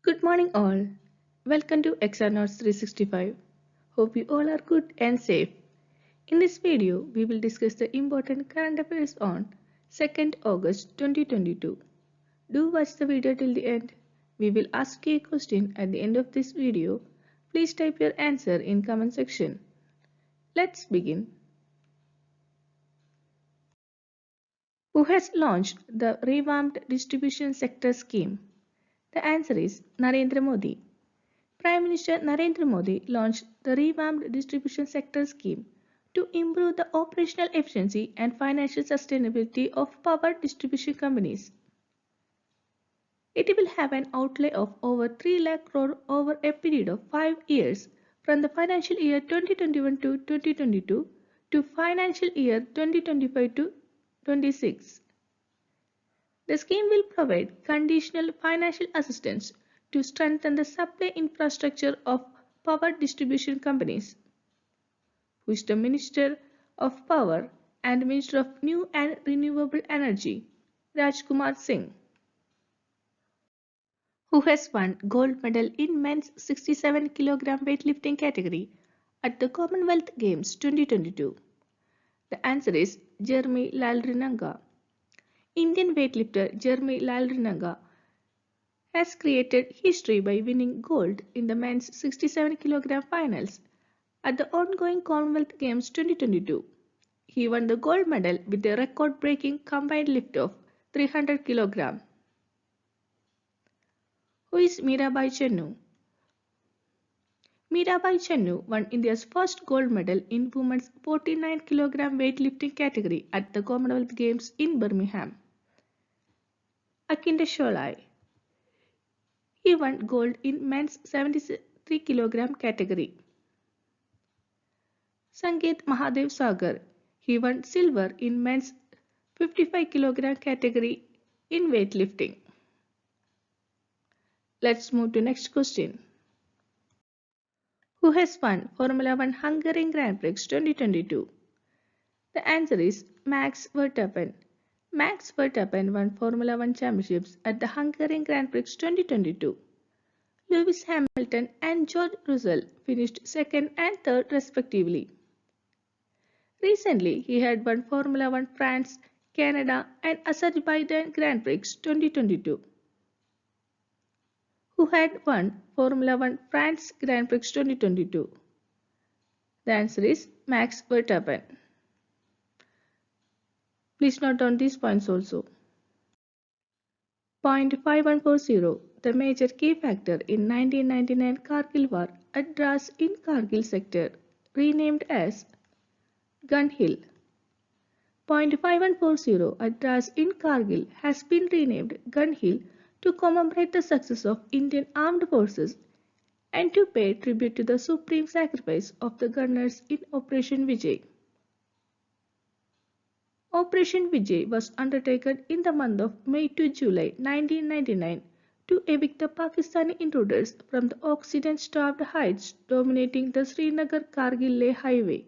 Good morning, all. Welcome to Notes 365. Hope you all are good and safe. In this video, we will discuss the important current affairs on 2nd August 2022. Do watch the video till the end. We will ask you a question at the end of this video. Please type your answer in comment section. Let's begin. Who has launched the revamped distribution sector scheme? The answer is Narendra Modi. Prime Minister Narendra Modi launched the revamped distribution sector scheme to improve the operational efficiency and financial sustainability of power distribution companies. It will have an outlay of over 3 lakh crore over a period of 5 years from the financial year 2021 to 2022 to financial year 2025 to 26. The scheme will provide conditional financial assistance to strengthen the supply infrastructure of power distribution companies. Who is the Minister of Power and Minister of New and Renewable Energy? Rajkumar Singh. Who has won gold medal in men's 67 kg weightlifting category at the Commonwealth Games 2022? The answer is Jeremy Lalrinanga. Indian weightlifter Jeremy Lalrinanga has created history by winning gold in the men's 67 kg finals at the ongoing Commonwealth Games 2022. He won the gold medal with a record-breaking combined lift of 300 kg. Who is Mirabai Channu? Mirabai Channu won India's first gold medal in women's 49 kg weightlifting category at the Commonwealth Games in Birmingham. Akinda Sholai. He won gold in men's 73 kg category. Sangeet Mahadev Sagar. He won silver in men's 55 kg category in weightlifting. Let's move to next question. Who has won Formula 1 Hungarian Grand Prix 2022? The answer is Max Verstappen. Max Verstappen won Formula 1 championships at the Hungarian Grand Prix 2022. Lewis Hamilton and George Russell finished second and third respectively. Recently, he had won Formula 1 France, Canada and Azerbaijan Grand Prix 2022. Who had won Formula 1 France Grand Prix 2022? The answer is Max Verstappen. Please note down these points also. Point 5140. The major key factor in 1999 Kargil War at Dras in Kargil Sector, renamed as Gun Hill. Point 5140 at Dras in Kargil has been renamed Gun Hill to commemorate the success of Indian armed forces and to pay tribute to the supreme sacrifice of the gunners in Operation Vijay. Operation Vijay was undertaken in the month of May to July 1999 to evict the Pakistani intruders from the oxygen-starved heights dominating the Srinagar-Kargil-Leh highway.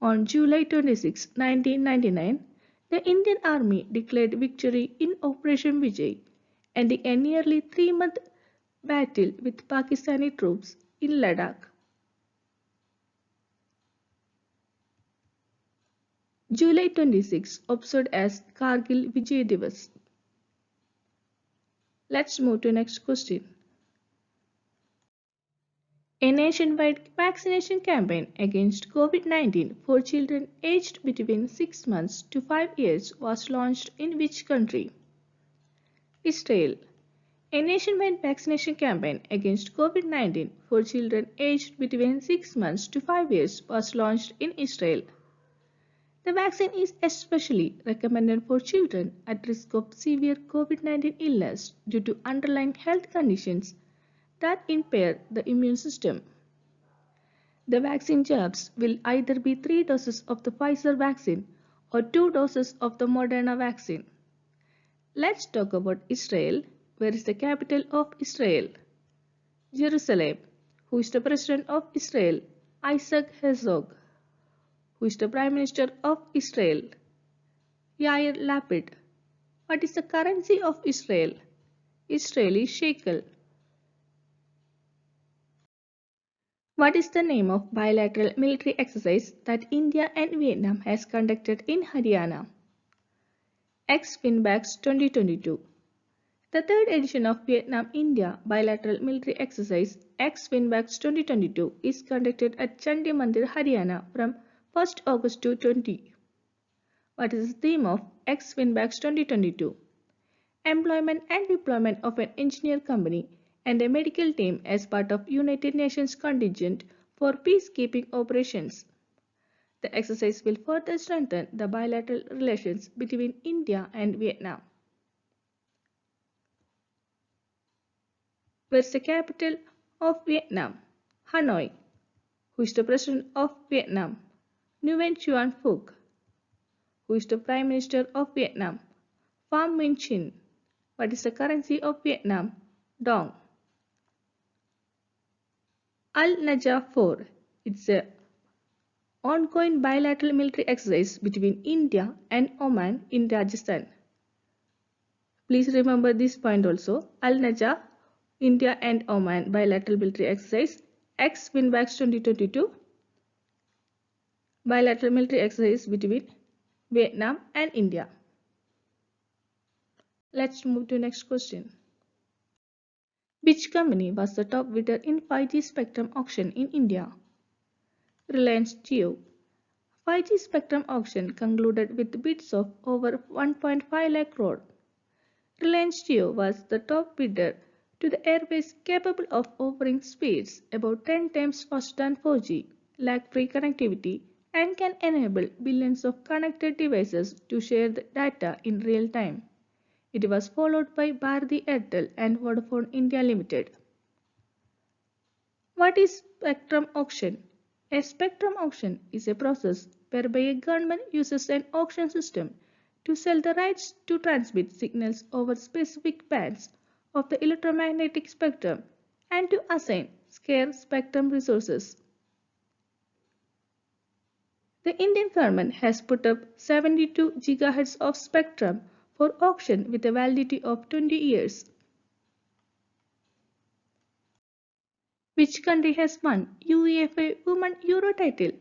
On July 26, 1999, the Indian Army declared victory in Operation Vijay, ending a nearly 3-month battle with Pakistani troops in Ladakh. July 26 observed as Kargil Vijay Divas. Let's move to next question. A nationwide vaccination campaign against COVID-19 for children aged between 6 months to 5 years was launched in which country? Israel. A nationwide vaccination campaign against COVID-19 for children aged between 6 months to 5 years was launched in Israel. The vaccine is especially recommended for children at risk of severe COVID-19 illness due to underlying health conditions that impair the immune system. The vaccine jabs will either be 3 doses of the Pfizer vaccine or 2 doses of the Moderna vaccine. Let's talk about Israel. Where is the capital of Israel? Jerusalem. Who is the President of Israel? Isaac Herzog. Who is the Prime Minister of Israel? Yair Lapid. What is the currency of Israel? Israeli shekel. What is the name of bilateral military exercise that India and Vietnam has conducted in Haryana? Ex-Winbacks 2022. The third edition of Vietnam-India bilateral military exercise ex-Winbacks 2022 is conducted at Chandi Mandir, Haryana from 1st August to 20. What is the theme of ex-Winbacks 2022? Employment and deployment of an engineer company and a medical team as part of United Nations contingent for peacekeeping operations. The exercise will further strengthen the bilateral relations between India and Vietnam. Where's the capital of Vietnam? Hanoi. Who is the president of Vietnam? Nguyen Xuan Phuc. Who is the prime minister of Vietnam? Pham Minh Chinh. What is the currency of Vietnam? Dong. Al-Najah 4. It's a ongoing bilateral military exercise between India and Oman in Rajasthan. Please remember this point also. Al-Najah, India and Oman bilateral military exercise, ex-Winbacks 2022, bilateral military exercise between Vietnam and India. Let's move to next question. Which company was the top bidder in 5G spectrum auction in India? Reliance Jio. 5G spectrum auction concluded with bids of over 1.5 lakh crore. Reliance Jio was the top bidder to the airways capable of offering speeds about 10 times faster than 4G, lag-free connectivity, and can enable billions of connected devices to share the data in real time. It was followed by Bharti Airtel and Vodafone India Limited. What is spectrum auction? A spectrum auction is a process whereby a government uses an auction system to sell the rights to transmit signals over specific bands of the electromagnetic spectrum and to assign scarce spectrum resources. The Indian government has put up 72 GHz of spectrum for auction with a validity of 20 years. Which country has won Uefa Women Euro title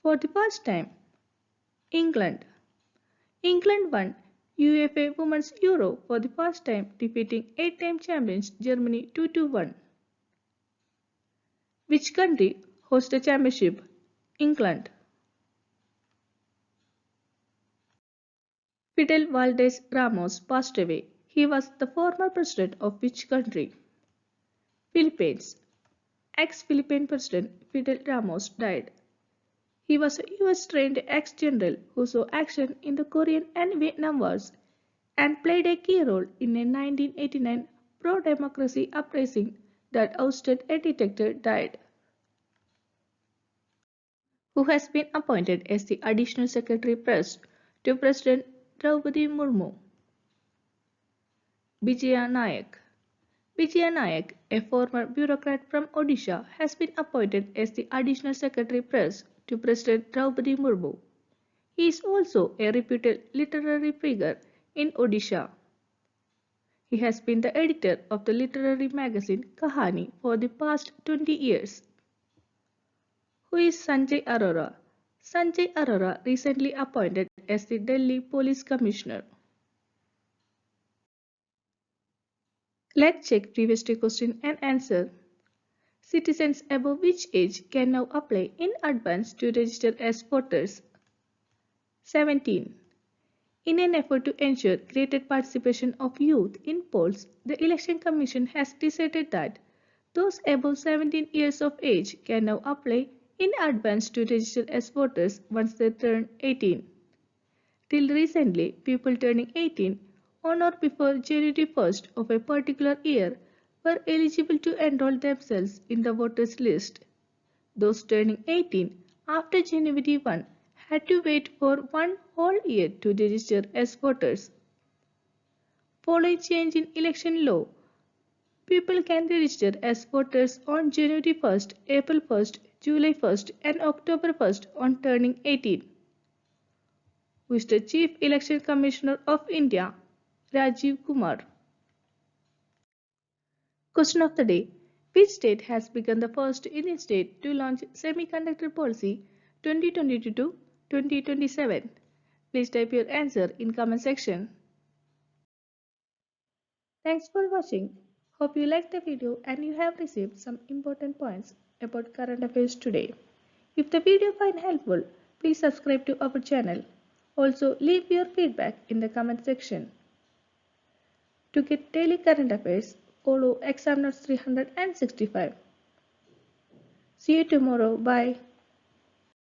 for the first time? England. England won Uefa Women's Euro for the first time, defeating 8-time champions Germany 2-1. Which country hosts the championship? England. Fidel Ramos passed away. He was the former president of which country? Philippines. Ex-Philippine President Fidel Ramos died. He was a US-trained ex-general who saw action in the Korean and Vietnam Wars and played a key role in a 1989 pro-democracy uprising that ousted a dictator died. Who has been appointed as the Additional Secretary Press to President Draupadi Murmu? Vijaya Nayak. Vijaya Nayak, a former bureaucrat from Odisha, has been appointed as the Additional Secretary Press to President Draupadi Murmu. He is also a reputed literary figure in Odisha. He has been the editor of the literary magazine Kahani for the past 20 years. Who is Sanjay Arora? Sanjay Arora recently appointed as the Delhi Police Commissioner. Let's check previous question and answer. Citizens above which age can now apply in advance to register as voters? 17. In an effort to ensure greater participation of youth in polls, the Election Commission has decided that those above 17 years of age can now apply in advance to register as voters once they turn 18. Till recently, people turning 18 on or before January 1st of a particular year were eligible to enroll themselves in the voters list. Those turning 18 after January 1 had to wait for one whole year to register as voters. Following change in election law, people can register as voters on January 1st, April 1st, July 1st and October 1st on turning 18. Who is the Chief Election Commissioner of India? Rajiv Kumar. Question of the day. Which state has become the first Indian state to launch semiconductor policy 2022-2027? Please type your answer in comment section. Thanks for watching. Hope you liked the video and you have received some important points about current affairs today. If the video find helpful, please subscribe to our channel. Also, leave your feedback in the comment section. To get daily current affairs, follow Exam Notes 365. See you tomorrow. Bye.